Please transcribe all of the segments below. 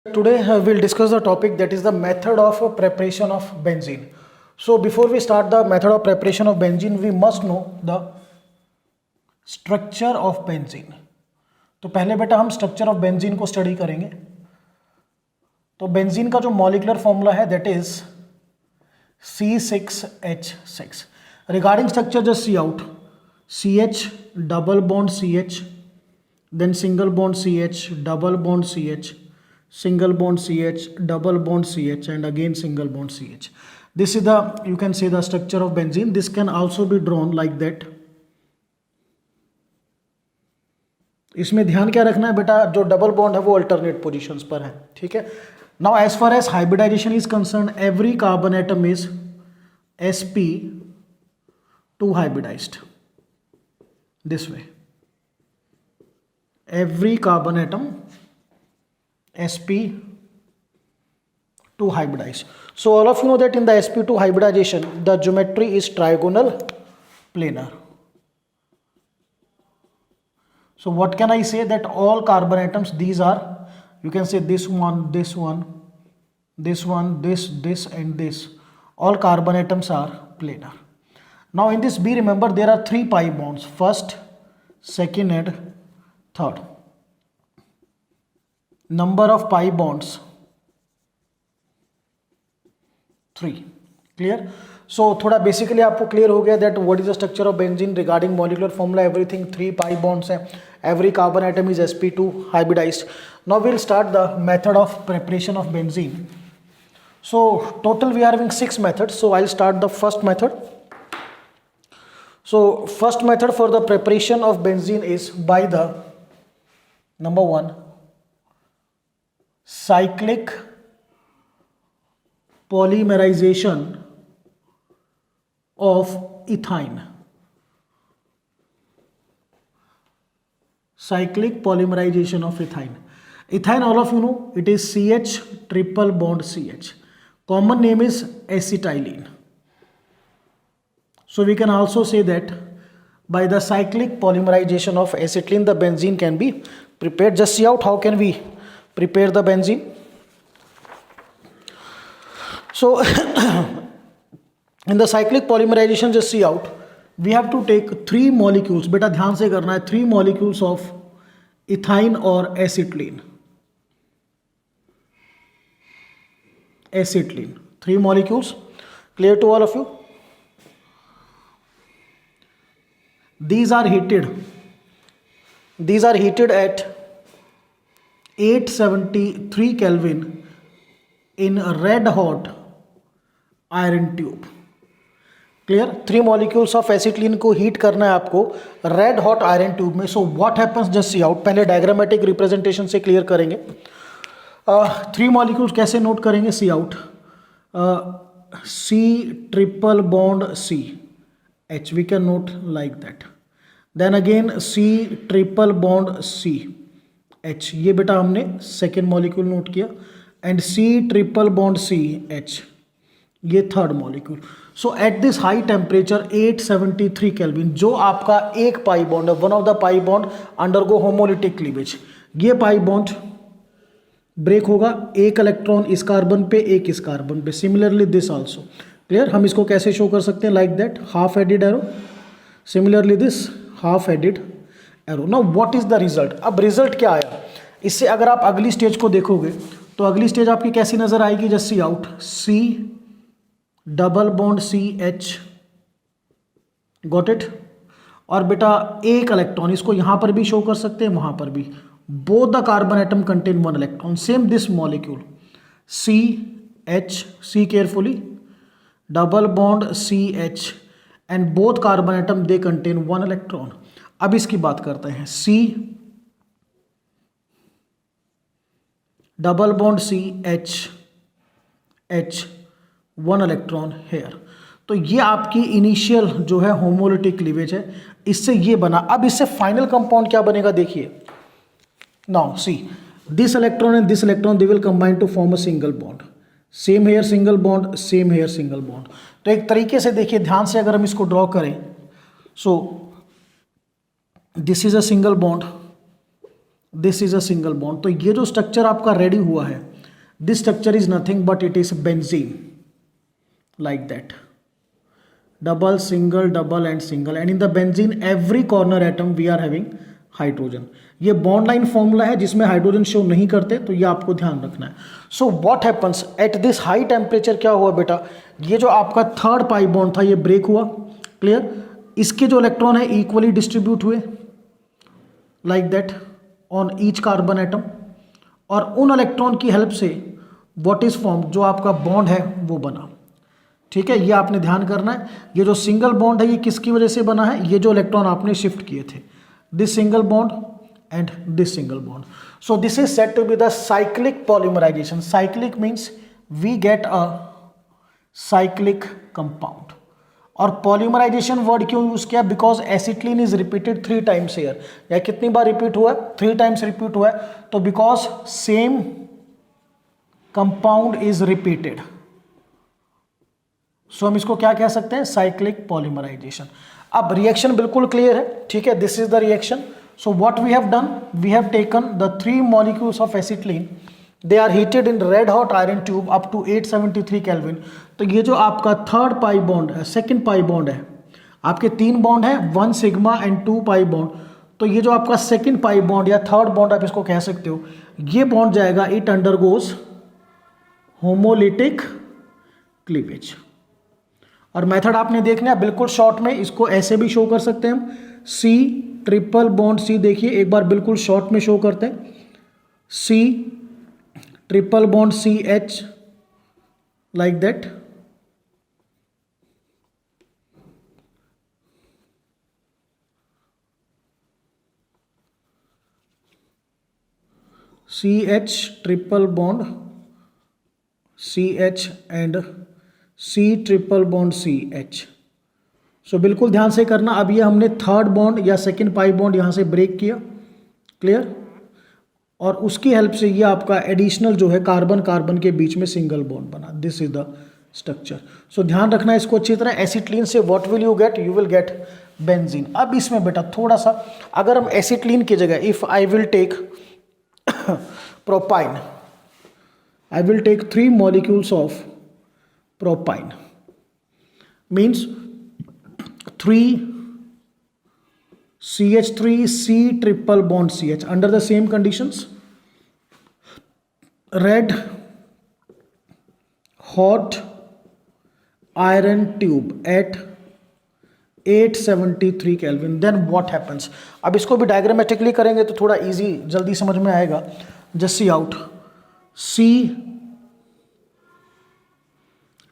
Today we'll discuss the topic that is the method of preparation of benzene. So before we start the method of preparation of benzene, we must know the structure of benzene. तो पहले बेटा हम structure of benzene को study करेंगे. तो benzene का जो molecular formula है that is C6H6. Regarding structure just see out CH double bond CH, then single bond CH, double bond CH, single bond CH, double bond CH, and again single bond CH. This is the, you can say, the structure of benzene. This can also be drawn like that. इसमें ध्यान क्या रखना है बेटा, जो double bond है वो alternate positions पर है. ठीक है. Now as far as hybridization is concern, every carbon atom is sp2 hybridized this way. Every carbon atom sp2 hybridized. So all of you know that in the sp2 hybridization the geometry is trigonal planar. So what can I say, that all carbon atoms, these are, you can say this one, this one, this one, this and this, all carbon atoms are planar. Now in this B, remember there are 3 pi bonds, first, second and third. Number of pi bonds 3. Clear? So थोड़ा basically आपको clear हो गया that what is the structure of benzene. Regarding molecular formula everything 3 pi bonds है. Every carbon atom is sp2 hybridized. Now we'll start the method of preparation of benzene. So total we are having 6 methods. So I'll start the first method. So first method for the preparation of benzene is by the number 1 cyclic polymerization of ethyne. Cyclic polymerization of ethyne. Ethyne, all of you know, it is CH triple bond CH. Common name is acetylene. So we can also say that by the cyclic polymerization of acetylene the benzene can be prepared. Just see out how can we prepare the benzene. So in the cyclic polymerization, just see out, we have to take 3 molecules. बेटा ध्यान से करना है, 3 molecules of ethyne or acetylene. Acetylene, 3 molecules. Clear to all of you? These are heated at 873 Kelvin in a red hot iron tube. Clear? 3 molecules of acetylene को heat करना है आपको red hot iron tube में. So what happens, just see out. पहले diagrammatic representation से clear करेंगे. 3 molecules कैसे note करेंगे, सी out. C triple bond C H, we can note like that. Then again C triple bond C H, ये बेटा हमने second molecule note किया. And C triple bond C H, ये third molecule. So at this high temperature 873 kelvin, जो आपका एक पाई bond है, one of the pi bond undergo homolytic cleavage. ये पाई बॉन्ड ब्रेक होगा, एक इलेक्ट्रॉन इस कार्बन पे, एक इस कार्बन पे. Similarly this also. क्लियर? हम इसको कैसे शो कर सकते हैं, like that, half headed arrow. Similarly this half headed arrow. Now what is the result. अब रिजल्ट क्या आया इससे, अगर आप अगली स्टेज को देखोगे तो अगली स्टेज आपकी कैसी नजर आएगी, just see out. C double bond CH, got it. और बेटा एक इलेक्ट्रॉन, इसको यहां पर भी शो कर सकते हैं, वहां पर भी. Both the carbon atom contain 1 electron. Same this molecule CH, C carefully, double bond CH, and both carbon atom they contain 1 electron. अब इसकी बात करते हैं. C double bond CH, 1 electron here. तो ये आपकी इनिशियल जो है होमोलिटिक क्लीवेज है, इससे ये बना. अब इससे फाइनल कंपाउंड क्या बनेगा देखिए. Now see, this electron and this electron they will combine to form a single bond. Same here single bond, same here single bond. तो एक तरीके से देखिए ध्यान से, अगर हम इसको ड्रॉ करें, सो this is a single bond, this is a single bond. तो ये जो स्ट्रक्चर आपका रेडी हुआ है This structure is nothing but it is benzene, like that. Double, single, double and single, and in the benzene every corner atom we are having hydrogen. ये bond line formula है जिसमें hydrogen show नहीं करते, तो ये आपको ध्यान रखना है. So what happens at this high temperature, क्या हुआ बेटा, ये जो आपका थर्ड पाई बॉन्ड था ये ब्रेक हुआ. क्लियर. इसके जो इलेक्ट्रॉन है इक्वली डिस्ट्रीब्यूट हुए like that on each carbon atom, और उन इलेक्ट्रॉन की हेल्प से व्हाट इज फॉर्म, जो आपका बॉन्ड है वो बना. ठीक है, ये आपने ध्यान करना है. ये जो सिंगल बॉन्ड है ये किसकी वजह से बना है, ये जो इलेक्ट्रॉन आपने शिफ्ट किए थे, this single bond and this single bond. So this is said to be the cyclic polymerization. Cyclic means we get a cyclic compound. और पॉलीमराइजेशन वर्ड क्यों यूज किया, because acetylene is repeated 3 times here. या कितनी बार repeat हुआ है, 3 times repeat हुआ है, तो because same compound is repeated, so हम इसको क्या कह सकते हैं, साइक्लिक पॉलीमराइजेशन. अब रिएक्शन बिल्कुल क्लियर है. ठीक है, this is the reaction. So what we have done, we have taken the 3 molecules of acetylene, they are heated in red hot iron tube up to 873 kelvin. तो ये जो आपका third pi bond है, second pi bond है, आपके 3 bond है, 1 sigma and 2 pi bond. तो ये जो आपका सेकेंड पाई बॉन्ड या थर्ड बॉन्ड आप इसको कह सकते हो, ये बॉन्ड जाएगा, इट अंडरगोज होमोलिटिक क्लीवेज. और मेथड आपने देखना है बिल्कुल शॉर्ट में, इसको ऐसे भी शो कर सकते हैं हम, C ट्रिपल बॉन्ड C. देखिए एक बार बिल्कुल शॉर्ट में शो करते हैं, C triple bond CH like that. CH triple bond CH and C triple bond CH. सो बिल्कुल ध्यान से करना. अब ये हमने थर्ड बॉन्ड या सेकेंड पाई बॉन्ड यहाँ से ब्रेक किया. क्लियर. और उसकी हेल्प से ये आपका एडिशनल जो है कार्बन कार्बन के बीच में सिंगल बॉन्ड बना. This is the structure. So ध्यान रखना है इसको अच्छी तरह. एसिटिलीन से what will you get, you will get benzene. अब इसमें बेटा थोड़ा सा, अगर हम एसिटिलीन की जगह if I will take propyne, I will take 3 molecules of propine, means 3 CH3 C triple bond CH under the same conditions. Red hot iron tube at 873 Kelvin. Then what happens? अब इसको भी diagrammatically करेंगे तो थोड़ा easy जल्दी समझ में आएगा. Just see out, C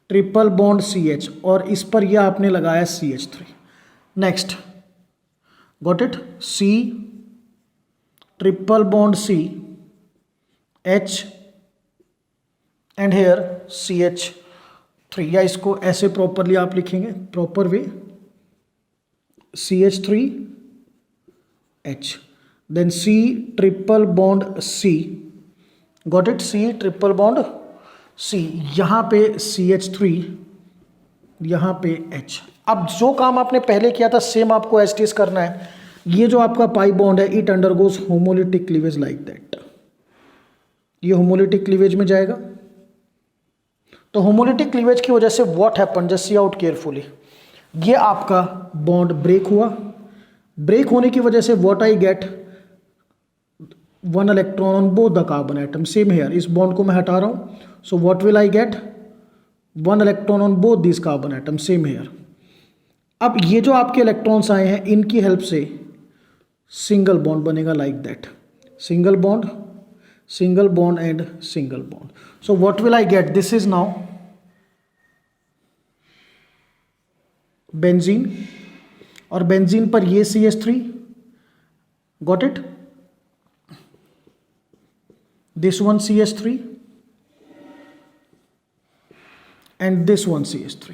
triple bond CH और इस पर यह आपने लगाया CH3. Next, got it, C triple bond C H and here CH3. या इसको ऐसे प्रॉपरली आप लिखेंगे, proper way, CH3 H, then C triple bond C, got it, C triple bond C, यहाँ पे CH3, यहाँ पे H. अब जो काम आपने पहले किया था सेम आपको एज इट इज करना है. ये जो आपका पाई बॉन्ड है it undergoes homolytic cleavage like that. ये होमोलिटिक क्लीवेज में जाएगा. तो होमोलिटिक क्लीवेज की वजह से what happen, just see out carefully, ये आपका बॉन्ड ब्रेक हुआ. ब्रेक होने की वजह से what I get, 1 electron on both the carbon atom. Same here, इस बॉन्ड को मैं हटा रहा हूं. So what will I get? 1 electron on both this carbon atom, same here. अब ये जो आपके इलेक्ट्रॉन्स आए हैं इनकी हेल्प से सिंगल बॉन्ड बनेगा like that. Single bond and single bond. So what will I gate, this is now benzene. और बेंजीन पर ये CH3, got it, this one CH3 and this one CH3.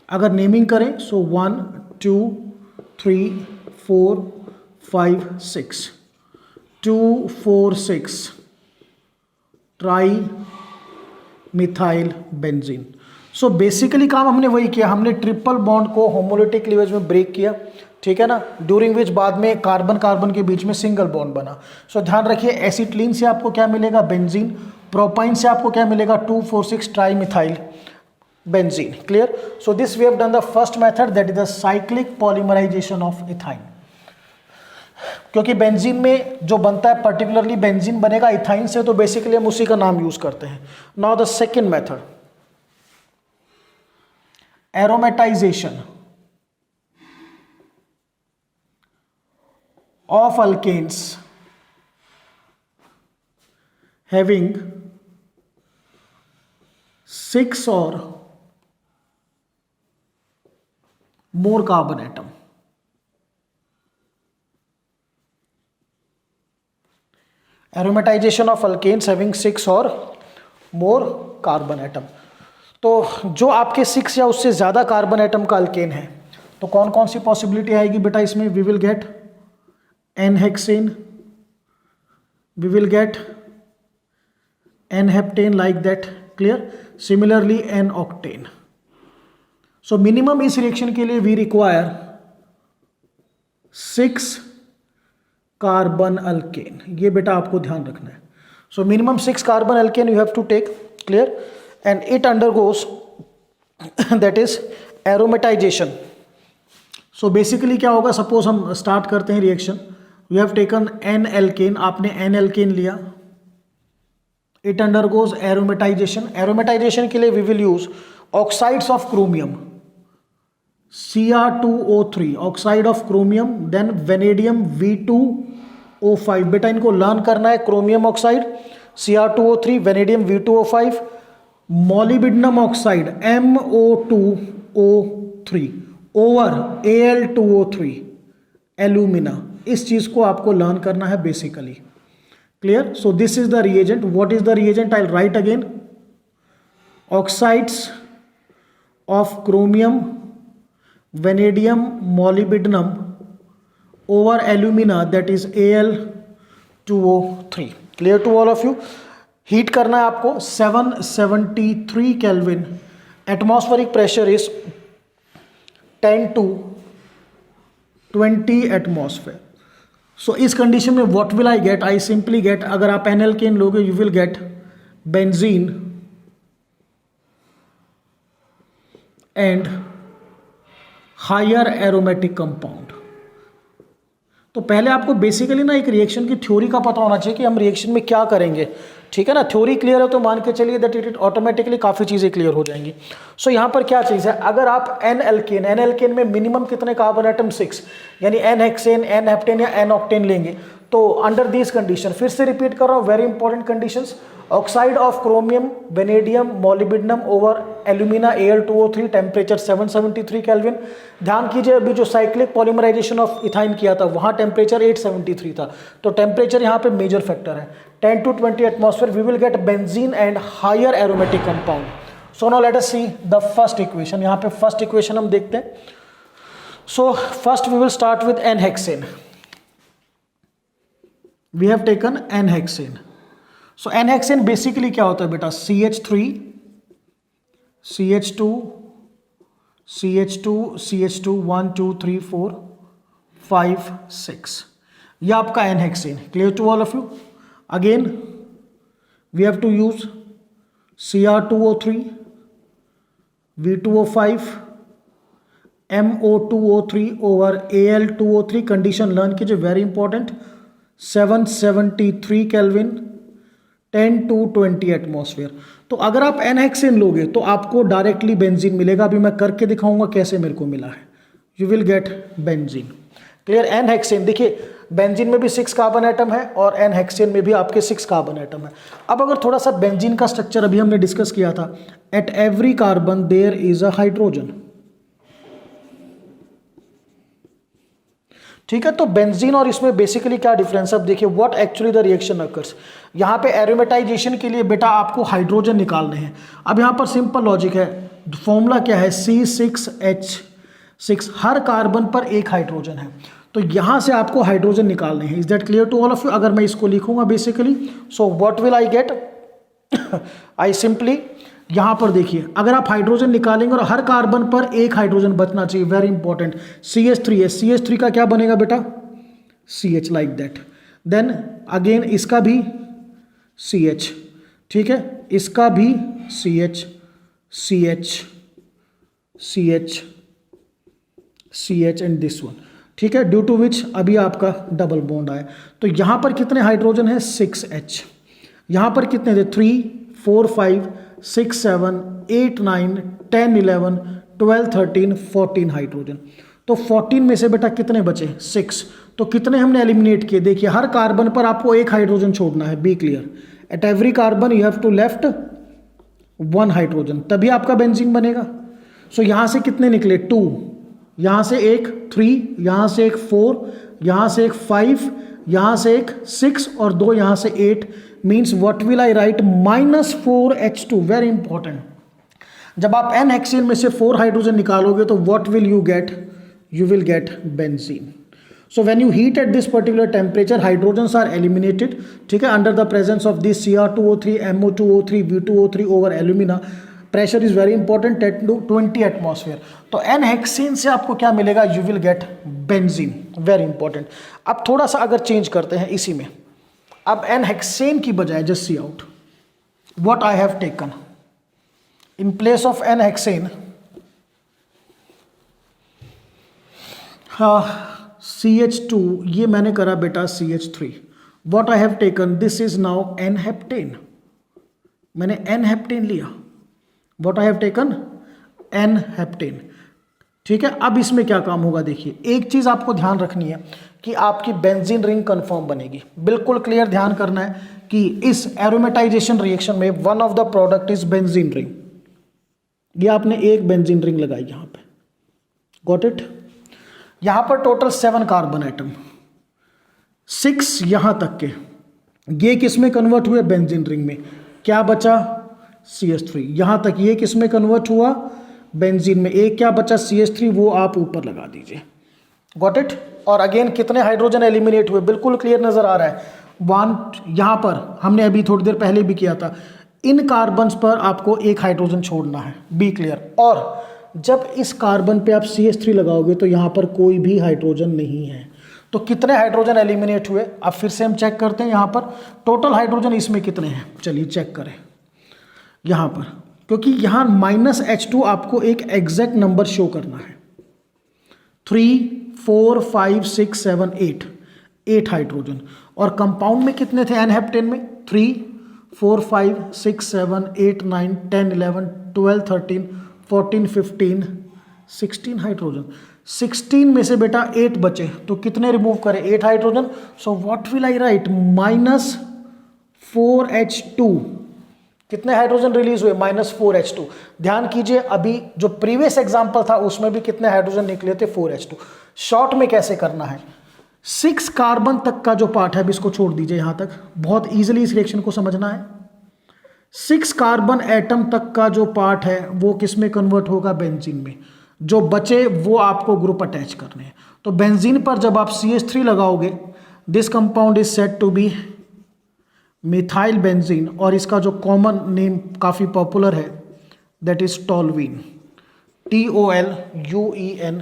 अगर naming करें सो 1 2 3 4 5 6 2 4 6 try methyl benzene. So basically काम हमने वही किया, हमने ट्रिपल बॉन्ड को होमोलिटिक क्लीवेज में ब्रेक किया. ठीक है ना, ड्यूरिंग विच बाद में कार्बन कार्बन के बीच में सिंगल बॉन्ड बना. सो ध्यान रखिए, एसिटिलीन से आपको क्या मिलेगा, बेंजीन. प्रोपाइन से आपको क्या मिलेगा 2,4,6 tri methyl benzene. Clear. So this we have done the first method, that is the cyclic polymerization of ethyne. क्योंकि बेंजीन में जो बनता है पर्टिकुलरली बेंजीन बनेगा इथाइन से, तो बेसिकली हम उसी का नाम यूज करते हैं। Now the second method, aromatisation of alkanes having 6 or more carbon atom. Aromatization of alkanes having 6 or more carbon atom. तो जो आपके 6 या उससे ज़्यादा कार्बन एटम का अल्केन है, तो कौन कौन सी पॉसिबिलिटी आएगी बेटा इसमें? We will get N-hexane, we will get N-heptane like that. Clear. Similarly N-octane. So minimum इस रिएक्शन के लिए we require 6 कार्बन अल्केन। ये बेटा आपको ध्यान रखना है। So minimum 6 carbon alkane you have to take. Clear. And it undergoes that is aromatization. So basically क्या होगा, सपोज हम स्टार्ट करते हैं reaction. You have taken N alkane, आपने N alkane लिया, it undergoes aromatization. Aromatization के लिए we will use oxides of chromium, Cr2O3, oxide of chromium, then vanadium V2O5. बेटा इनको लर्न करना है, chromium oxide Cr2O3, vanadium V2O5, molybdenum oxide MO2O3 over Al2O3, alumina. इस चीज को आपको लर्न करना है basically. Clear. So this is the reagent. What is the reagent? I write again, oxides of chromium, vanadium, molybdenum over alumina, that is Al2O3। Clear to all of you. Heat करना है आपको 773 kelvin, atmospheric pressure is 10 to 20 atmosphere. So इस condition में what will I get? I simply get, अगर आप n alkane लोगे you will get benzene and higher aromatic compound. तो पहले आपको बेसिकली ना एक रिएक्शन की थ्योरी का पता होना चाहिए कि हम रिएक्शन में क्या करेंगे। ठीक है ना। थ्योरी क्लियर है तो मान के चलिए दैट इट ऑटोमेटिकली काफ़ी चीज़ें क्लियर हो जाएंगी। सो यहाँ पर क्या चीज़ है, अगर आप एन एल्केन में मिनिमम कितने कार्बन एटम 6, यानी एन हेक्सेन, एन हेप्टेन या एन ऑक्टेन लेंगे, तो अंडर दिस कंडीशन, फिर से रिपीट कर रहा हूँ, very important conditions, oxide of chromium, vanadium, molybdenum over alumina, Al2O3, temperature 773 kelvin. ध्यान कीजिए अभी जो साइक्लिक पॉलीमराइजेशन ऑफ इथाइन किया था वहाँ टेम्परेचर 873 था, तो टेम्परेचर यहाँ पे मेजर फैक्टर है। 10 to 20 atmosphere, we will get benzene and higher aromatic compound. So now let us see the first equation. यहाँ पे फर्स्ट इक्वेशन हम देखते हैं। So first we will start with n hexane. We have taken n hexane. So n hexane basically क्या होता है बेटा? CH3 CH2 CH2 CH2 1 2 3 4 5 6, ये आपका n hexane. Clear to all of you. Again we have to use Cr2O3, V2O5, MO2O3 over Al2O3। Condition learn कीजिए, very important. 773 kelvin, 10 to 20 atmosphere. तो अगर आप एन हेक्सेन लोगे तो आपको डायरेक्टली बेंजीन मिलेगा। अभी मैं करके दिखाऊंगा कैसे मेरे को मिला है। You will get benzene. Clear. N hexane, देखिए बेंजीन में भी 6 कार्बन एटम है और एन हेक्सेन में भी आपके 6 कार्बन एटम है। अब अगर थोड़ा सा बेंजीन का स्ट्रक्चर अभी हमने डिस्कस किया था, at every carbon there is a hydrogen. ठीक है। तो बेंजीन और इसमें बेसिकली क्या डिफरेंस है? अब देखिए what actually the reaction occurs. यहाँ पे एरोमेटाइजेशन के लिए बेटा आपको हाइड्रोजन निकालने हैं। अब यहाँ पर सिंपल लॉजिक है, फॉर्मूला क्या है? C6H6, हर कार्बन पर एक हाइड्रोजन है, तो यहाँ से आपको हाइड्रोजन निकालने हैं। Is that clear to all of you? अगर मैं इसको लिखूंगा basically, so what will I get? I simply, यहाँ पर देखिए अगर आप हाइड्रोजन निकालेंगे और हर कार्बन पर एक हाइड्रोजन बचना चाहिए, वेरी इंपॉर्टेंट। CH3 है, CH3 का क्या बनेगा बेटा? CH, like that. Then again इसका भी CH, ठीक है, इसका भी CH CH CH CH and this one, ठीक है, ड्यू टू विच अभी आपका डबल बॉन्ड आया। तो यहां पर कितने हाइड्रोजन है 6H, यहां पर कितने थे 3 4 5 6 7 8 9 10 11 12 13 14 हाइड्रोजन। तो 14 में से बेटा कितने बचे 6, तो कितने हमने एलिमिनेट किए, देखिए हर कार्बन पर आपको एक हाइड्रोजन छोड़ना है, be clear, at every carbon you have to left 1 hydrogen, तभी आपका बेंजीन बनेगा। सो यहां से कितने निकले 2, यहां से एक 3, यहां से एक 4, यहां से एक 5, यहां से एक 6 और 2 यहां से 8, means what will I right -4H2, very important. जब आप एन हेक्सेन में से 4 हाइड्रोजन निकालोगे तो what will you gate, you will get benzene. So when you heat at this particular temperature, hydrogens are eliminated, ठीक है, under the presence of this Cr2O3, MO2O3, V2O3 over alumina. Pressure is very important, 10 to 20 atmosphere. तो N-hexane से आपको क्या मिलेगा, you will get benzene, very important. अब थोड़ा सा अगर चेंज करते हैं इसी में, अब N-hexane की बजाय just see out what I have taken in place of N-hexane, CH2, ये मैंने करा बेटा CH3, what I have taken, this is now n heptane, मैंने एन हेप्टेन लिया, what I have taken n heptane, ठीक है। अब इसमें क्या काम होगा, देखिए एक चीज आपको ध्यान रखनी है कि आपकी बेंजीन रिंग कंफर्म बनेगी, बिल्कुल क्लियर ध्यान करना है कि इस एरोमेटाइजेशन रिएक्शन में one of the product is benzene ring, ये आपने एक बेंजीन रिंग लगाई यहां पे, गॉट इट। यहां पर टोटल 7 कार्बन एटम, 6 यहां तक के, ये किस में कन्वर्ट हुए बेंजीन रिंग में, क्या बचा CH3, यहां तक ये किस में कन्वर्ट हुआ बेंजीन में, एक क्या बचा CH3, वो आप ऊपर लगा दीजिए, गॉट इट। और अगेन कितने हाइड्रोजन एलिमिनेट हुए, बिल्कुल क्लियर नजर आ रहा है, 1, यहां पर हमने अभी थोड़ी देर पहले भी किया था, इन कार्बन्स पर आपको एक हाइड्रोजन छोड़ना है, बी क्लियर। और जब इस कार्बन पे आप CH3 लगाओगे तो यहां पर कोई भी हाइड्रोजन नहीं है, तो कितने हाइड्रोजन एलिमिनेट हुए, अब फिर से हम चेक करते हैं यहां पर टोटल हाइड्रोजन इसमें कितने हैं, चलिए चेक करें यहां पर, क्योंकि यहां -H2 आपको एक एग्जैक्ट नंबर शो करना है, 3 4 5 6 7 8 हाइड्रोजन, और कंपाउंड में कितने थे N-हेप्टेन में 3 4 5 6 7 8 9 10 11 12 13 14 15 16 हाइड्रोजन, 16 में से बेटा 8 बचे, तो कितने रिमूव करें 8 hydrogen, so what will I right -4H2, कितने हाइड्रोजन रिलीज हुए -4H2। ध्यान कीजिए अभी जो प्रीवियस एग्जांपल था उसमें भी कितने हाइड्रोजन निकले थे 4H2। शॉर्ट में कैसे करना है, 6 कार्बन तक का जो पार्ट है अभी इसको छोड़ दीजिए यहां तक, बहुत इजीली इस रिएक्शन को समझना है। 6 कार्बन एटम तक का जो पार्ट है वो किस में कन्वर्ट होगा बेंजीन में, जो बचे वो आपको ग्रुप अटैच करने हैं। तो बेंजीन पर जब आप CH3 लगाओगे, this compound is said to be methyl benzene, और इसका जो कॉमन नेम काफी पॉपुलर है दैट इज टोल्यूइन, TOLUENE,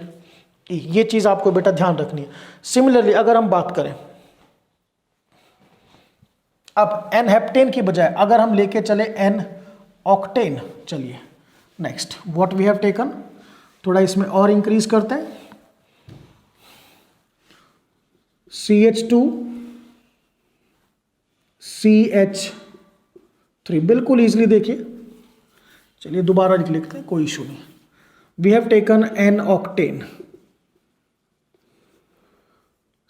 ये चीज आपको बेटा ध्यान रखनी है। सिमिलरली अगर हम बात करें अब एन हेप्टेन की बजाय अगर हम लेके चले एन ऑक्टेन, चलिए next what we have taken, थोड़ा इसमें और इंक्रीज करते हैं, CH2 CH3, बिल्कुल इजीली देखिए, चलिए दोबारा लिखते हैं कोई इशू नहीं, we have taken n octane,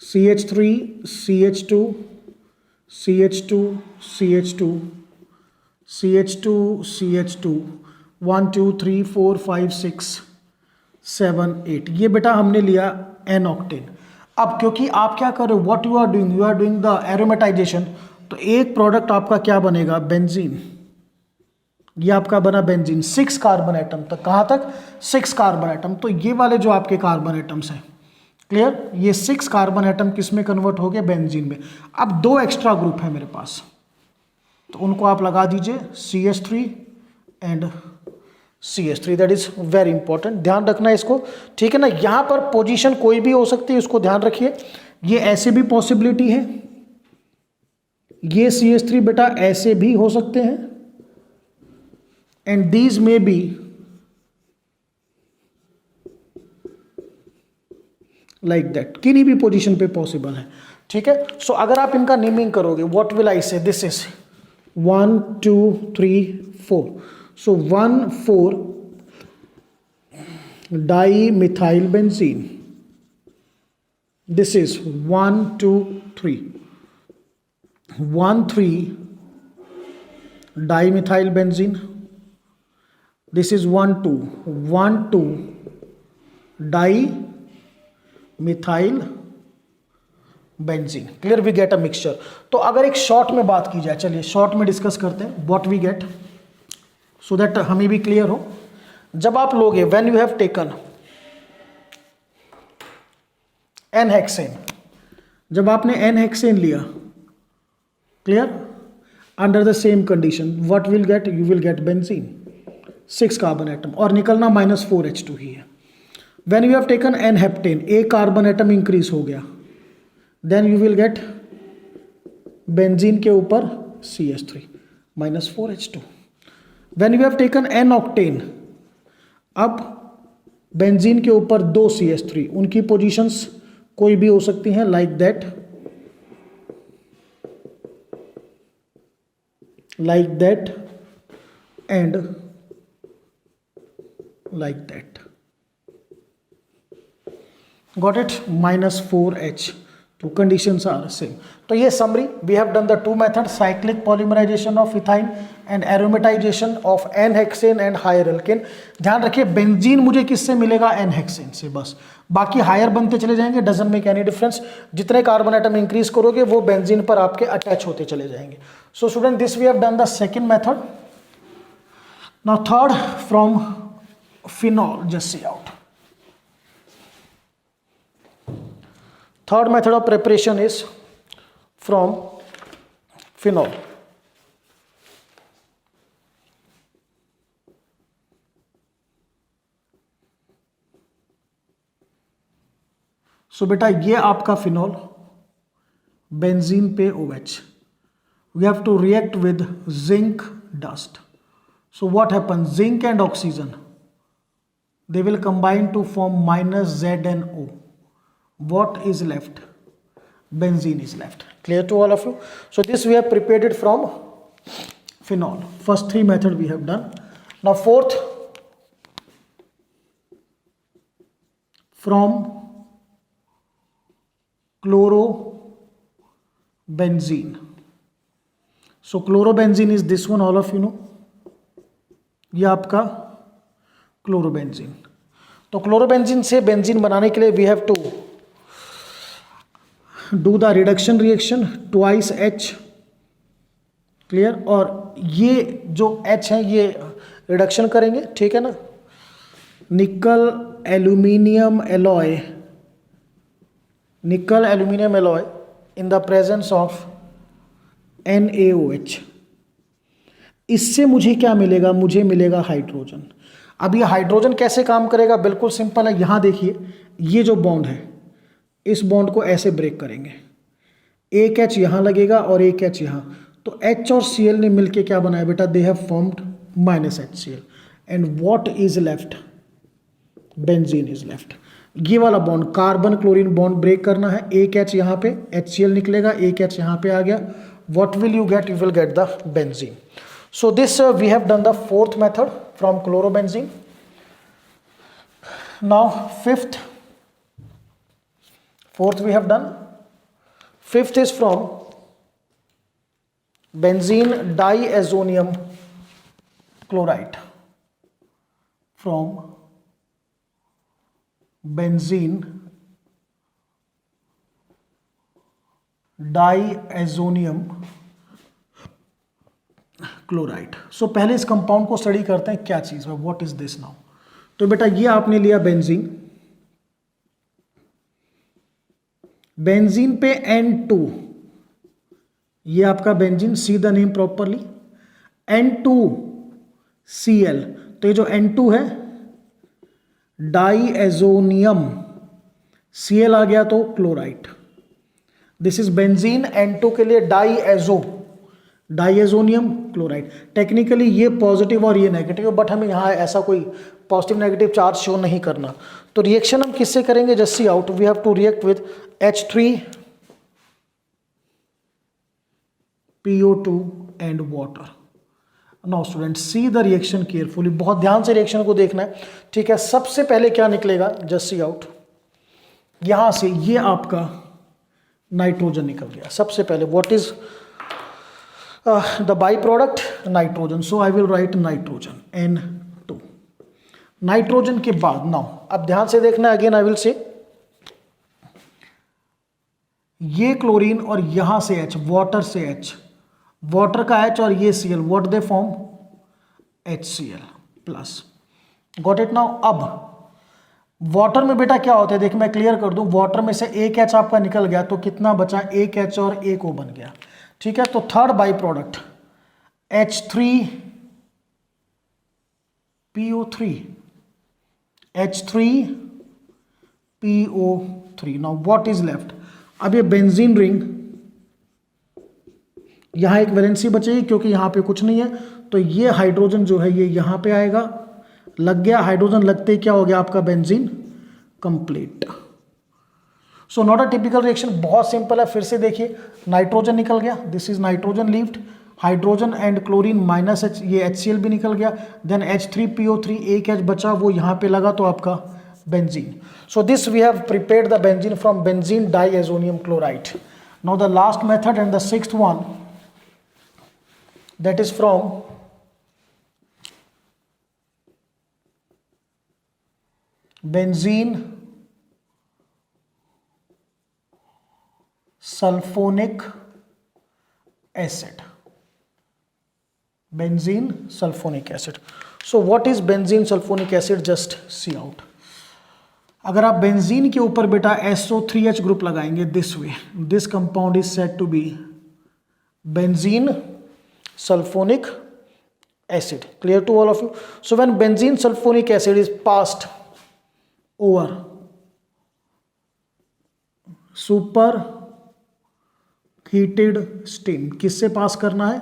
CH3 CH2 CH2 CH2 CH2 CH2 1 2 3 4 5 6 7 8, ये बेटा हमने लिया एन ऑक्टेन। अब क्योंकि आप क्या कर रहे हो, what you are doing the aromatization, तो एक प्रोडक्ट आपका क्या बनेगा बेंजीन, ये आपका बना बेंजीन 6 कार्बन एटम तक, कहां तक 6 कार्बन एटम, तो ये वाले जो आपके कार्बन एटम्स हैं क्लियर, ये 6 कार्बन एटम किस में कन्वर्ट हो गए बेंजीन में। अब 2 एक्स्ट्रा ग्रुप है मेरे पास, तो उनको आप लगा दीजिए CH3 and CH3, that is very important, ध्यान रखना है इसको, ठीक है ना। यहां पर पोजीशन कोई भी हो सकती है, उसको ध्यान रखिए, ये ऐसे भी पॉसिबिलिटी है ये CH3 बेटा ऐसे भी हो सकते हैं, एंड दीज में बी लाइक दैट, किन्हीं भी पोजीशन पे पॉसिबल है, ठीक है। सो अगर आप इनका नेमिंग करोगे, what will I say, this is 1 2 3 4, so 1,4 di methyl benzene, this is 1 2 3 1,3 di methyl benzene, this is 1 2 di methyl benzene. Clear, we get a mixture. तो अगर एक शॉर्ट में बात की जाए, चलिए शॉर्ट में डिस्कस करते हैं what we get, so that हमें भी क्लियर हो। जब आप लोगे, when you have taken n hexane, जब आपने एन हेक्सेन लिया, clear, under the same condition what will get, you will get benzene 6 carbon atom, और निकलना -4H2 ही है। When you have taken N heptane, एक कार्बन एटम इंक्रीज हो गया, then you will get benzene के ऊपर CH3 -4H2। When you have taken N octane, अब benzene के ऊपर 2 CH3, उनकी पोजीशंस कोई भी हो सकती हैं, like that and like that. Got it? -4H, two conditions are same. तो ये summary, we have done the two methods, cyclic polymerization of ethyne and aromatization of N-hexane and higher alkane। ध्यान रखिए benzene मुझे किससे मिलेगा, N-hexane से, बस बाकी हायर बनते चले जाएंगे, डजंट मेक एनी डिफरेंस। जितने कार्बन एटम इंक्रीज करोगे वो बेंजीन पर आपके अटैच होते चले जाएंगे। So student, this we have done the second method. Now third, from phenol, just see out. Third method of preparation is from phenol. So बेटा ये आपका फिनॉल, बेंजीन पे OH, we have to react with zinc dust. So what happens, zinc and oxygen, they will combine to form -ZnO. What is left? Benzene is left. Clear to all of you? So this we have prepared it from phenol. First three method we have done. Now fourth, from chlorobenzene. So chlorobenzene is this one, all of you know. ये आपका chlorobenzene. तो chlorobenzene से benzene बनाने के लिए we have to do the reduction reaction twice H, clear, और ये जो H है ये रिडक्शन करेंगे, ठीक है ना, निकल aluminium alloy in the presence of NaOH। इससे मुझे क्या मिलेगा, मुझे मिलेगा हाइड्रोजन। अब ये हाइड्रोजन कैसे काम करेगा, बिल्कुल सिंपल है। यहाँ देखिए ये जो बॉन्ड है, इस बॉन्ड को ऐसे ब्रेक करेंगे, एक H यहाँ लगेगा और एक H यहाँ, तो H और Cl ने मिलके क्या बनाया बेटा, they have formed -HCl, and what is left, benzene is left. ये वाला bond carbon chlorine bond break करना है, एक H यहाँ पे, HCl निकलेगा, एक H यहाँ पे आ गया, what will you get, you will get the benzene. So this we have done the fourth method from chlorobenzene. Now fourth we have done. Fifth is from benzene diazonium chloride. From benzene diazonium chloride. So पहले इस compound को study करते हैं, क्या चीज है, what is this now. तो बेटा ये आपने लिया बेंजीन, बेंजीन पे N2, ये आपका benzene, see the name properly, N2Cl, तो ये जो N2 है डाईएजोनियम, Cl आ गया तो chloride, this is benzene, N2 के लिए डाईएजो डाइएजोनियम क्लोराइड। टेक्निकली ये पॉजिटिव और ये नेगेटिव, बट हमें यहाँ ऐसा कोई पॉजिटिव नेगेटिव चार्ज शो नहीं करना। तो रिएक्शन हम किससे करेंगे, just see out, we have to react with H3PO2 and water. Now student see the reaction carefully, बहुत ध्यान से रिएक्शन को देखना है, ठीक है। सबसे पहले क्या निकलेगा, जस्ट सी आउट, यहां से ये आपका नाइट्रोजन निकल गया सबसे पहले। What is the by product, nitrogen, so I will write nitrogen N2। Nitrogen के बाद नाउ अब ध्यान से देखना, अगेन आई विल से, ये क्लोरीन और यहां से H, वाटर से H, वाटर का H और ये Cl, what they form, HCl plus. Got it now. अब वाटर में बेटा क्या होता है, देख मैं क्लियर कर दूं, वाटर में से एक H आपका निकल गया तो कितना बचा, एक H और एक O बन गया, ठीक है। तो third by product H3PO3, H3PO3। Now what is left, अब ये बेंजीन रिंग, यहां एक वैलेंसी बचेगी क्योंकि यहां पे कुछ नहीं है, तो ये हाइड्रोजन जो है ये यहां पे आएगा, लग गया, हाइड्रोजन लगते ही क्या हो गया आपका benzene complete. So not a typical reaction, बहुत सिंपल है। फिर से देखिए, नाइट्रोजन निकल गया, this is nitrogen levied, hydrogen and chlorine minus H, ये HCl भी निकल गया, देन H3PO3, एक H बचा वो यहां पे लगा तो आपका benzene. So this we have prepared the benzene from benzene diazonium chloride. Now the last method and the sixth one, that is from benzene sulfonic acid, benzene sulfonic acid। so what is benzene sulfonic acid, just see out। अगर आप benzene के ऊपर बेटा SO3H group लगाएंगे this way, this compound is said to be benzene sulfonic acid, clear to all of you। so when benzene sulfonic acid is passed over super heated steam, किससे पास करना है,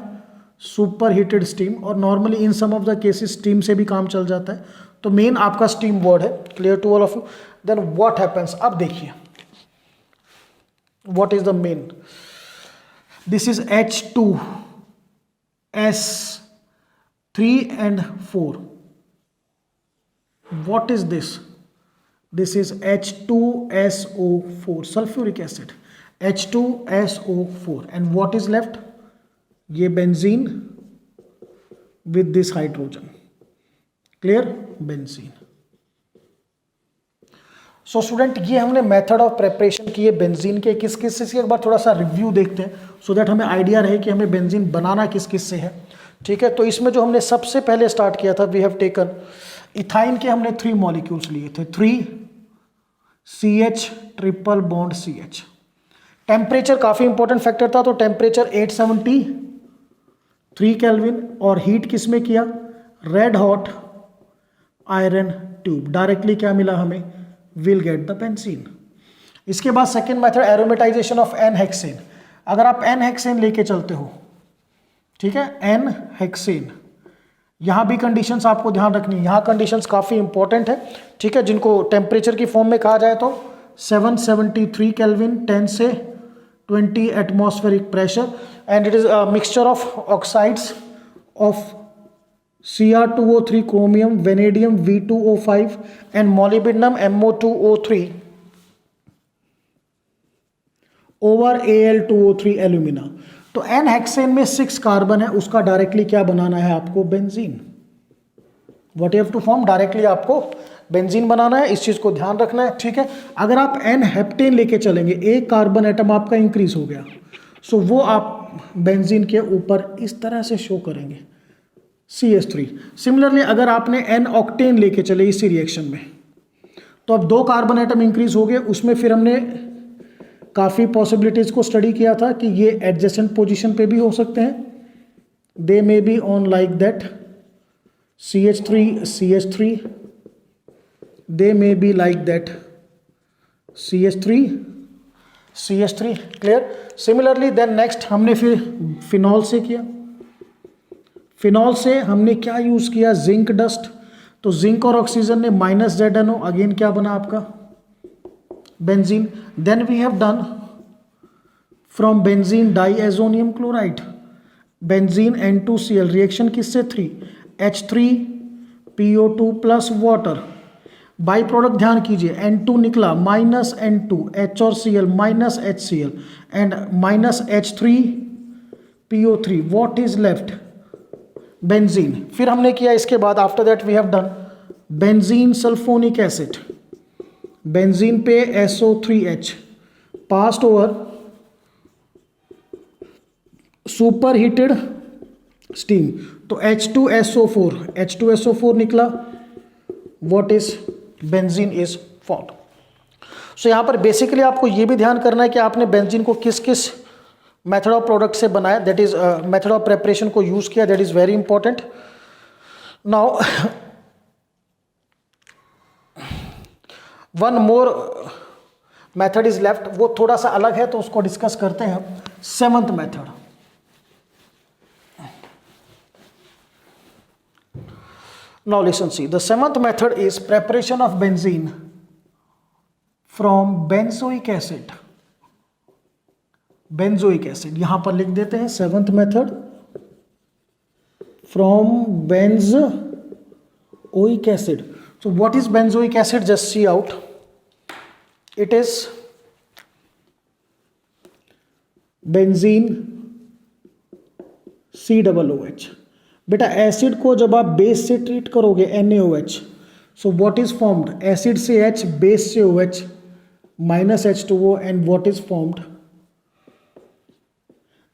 सुपर हीटेड स्टीम, और normally in some of the cases steam से भी काम चल जाता है, तो मेन आपका स्टीम वर्ड है, clear to all of you. Then what happens, अब देखिए what is the main, this is H2S3 and 4, what is this, this is H2SO4, sulfuric acid, H2SO4, and what is left, ये benzene with this hydrogen, clear, benzene. So student ये हमने method of preparation किए benzene के, किस किस से, एक बार थोड़ा सा रिव्यू देखते हैं सो दैट हमें आइडिया रहे कि हमें बेंजीन बनाना किस किस से है, ठीक है। तो इसमें जो हमने सबसे पहले स्टार्ट किया था, वी हैव टेकन इथाइन के हमने 3 मॉलिक्यूल्स लिए थे, 3CH triple bond CH। Temperature काफ़ी इंपॉर्टेंट फैक्टर था, तो टेम्परेचर 873 केल्विन, और हीट किस में किया, red hot iron tube, directly क्या मिला हमें, विल गेट द बेंजीन। इसके बाद second method aromatization of n hexane. अगर आप एन हेक्सेन लेके चलते हो, ठीक है, एन हेक्सेन, यहां भी कंडीशंस आपको ध्यान रखनी है, यहां कंडीशंस काफी इंपॉर्टेंट है, ठीक है, जिनको टेम्परेचर की फॉर्म में कहा जाए तो 773 केल्विन, 10 से 20 atmospheric pressure, and it is a mixture of oxides of Cr2O3, chromium, vanadium, V2O5 and molybdenum MO2O3 over Al2O3 alumina। तो एन हेक्सेन में 6 कार्बन है, उसका डायरेक्टली क्या बनाना है आपको, benzene. What you have to form, directly आपको benzene बनाना है, इस चीज को ध्यान रखना है, ठीक है। अगर आप एन हेप्टेन लेके चलेंगे, एक कार्बन एटम आपका इंक्रीज हो गया, सो वो आप बेंजीन के ऊपर इस तरह से शो करेंगे, CH3। सिमिलरली अगर आपने एन ऑक्टेन लेके चले इसी रिएक्शन में, तो अब 2 कार्बन एटम इंक्रीज हो गए, उसमें फिर हमने काफ़ी पॉसिबिलिटीज़ को स्टडी किया था कि ये एडजेसेंट पोजीशन पे भी हो सकते हैं, they may be on like that CH3 they may be like that CH3 CH3, clear. Similarly then next हमने फिर फिनॉल से किया। फिनॉल से हमने क्या यूज किया, जिंक डस्ट। तो जिंक और ऑक्सीजन ने -ZnO, अगेन क्या बना आपका benzene. Then we have done from benzene diazonium chloride, benzene N2Cl, reaction किससे 3, H3PO2 plus water. By product ध्यान कीजिए, N2 निकला -N2, H और Cl -HCl and -H3PO3, what is left, benzene. फिर हमने किया इसके बाद after that we have done benzene sulphonic acid, benzene पे SO3H passed over super heated steam, तो H2SO4 निकला, what is benzene is formed. So यहां पर बेसिकली आपको यह भी ध्यान करना है कि आपने बेंजीन को किस किस मेथड ऑफ प्रोडक्ट से बनाया, that is method of preparation को यूज किया, that is very important. Now one more method is left, वो थोड़ा सा अलग है तो उसको डिस्कस करते हैं हम। 7th method, now listen, see, the 7th method is preparation of benzene from benzoic acid, benzoic acid यहां पर लिख देते हैं 7th method from benzoic acid. So what is benzoic acid, just see out, it is benzene COOH। बेटा acid को जब आप base से ट्रीट करोगे NaOH, so what is formed, acid से H, बेस से OH -H2O, and what is formed,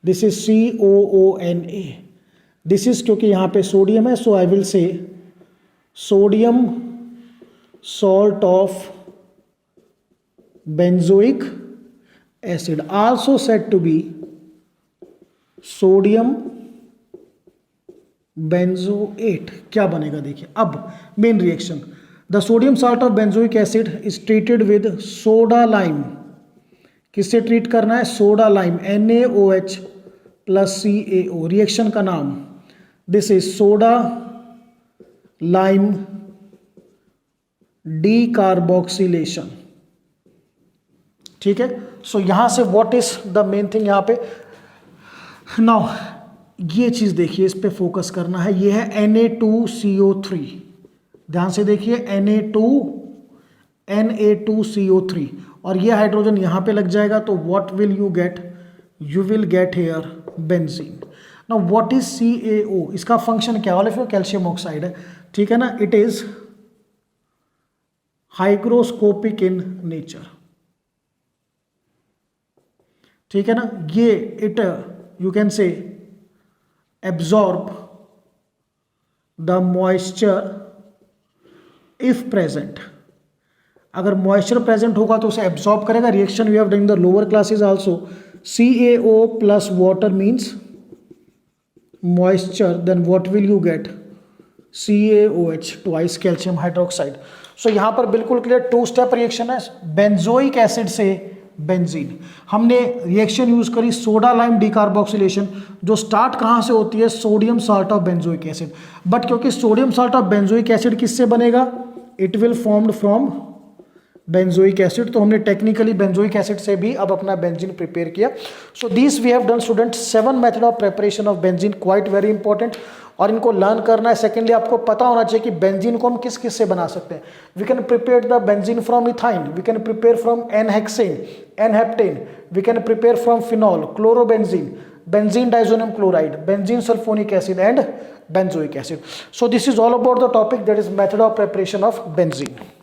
this is COONA। This is, क्योंकि यहां पे सोडियम है, so I will say sodium salt of benzoic acid, also said to be sodium benzoate. क्या बनेगा देखिए, अब main reaction, the sodium salt of benzoic acid is treated with soda lime. किससे treat करना है, soda lime, NaOH plus CaO, reaction का नाम, this is soda lime decarboxylation. ठीक है, सो यहां से what is the main thing यहां पे। नाउ ये चीज देखिए, इस पे फोकस करना है, ये है Na2CO3, ध्यान से देखिए Na2CO3, और ये हाइड्रोजन यहां पे लग जाएगा, तो what will you get, you will get here benzene. Now what is CaO, इसका फंक्शन क्या, all of you calcium oxide है, ठीक है ना, it is hygroscopic in nature, ठीक है ना, ये it you can say absorb the moisture if present। अगर मॉइस्चर प्रेजेंट होगा तो उसे एब्जॉर्ब करेगा। Reaction we have done in the lower classes also, CaO plus water means moisture, then what will you get, CaOH twice calcium hydroxide. So यहां पर बिल्कुल clear 2 step reaction है, benzoic acid से benzene. हमने reaction use करी soda lime decarboxylation, जो start कहां से होती है, sodium salt of benzoic acid, but क्योंकि sodium salt of benzoic acid किससे बनेगा, it will formed from benzoic acid, तो हमने टेक्निकली बेंजोइक एसिड से भी अब अपना बेंजीन प्रिपेयर किया। So this we have done student 7 method of preparation of benzene, quite very important, और इनको लर्न करना है। सेकेंडली आपको पता होना चाहिए कि बेंजीन को हम किस किस से बना सकते हैं। We can prepare the benzene from ethyne, we can prepare from n hexane, n heptane, we can prepare from phenol, chlorobenzene, benzene diazonium chloride, benzene sulphonic acid and benzoic acid. So this is all about the topic, that is method of preparation of benzene.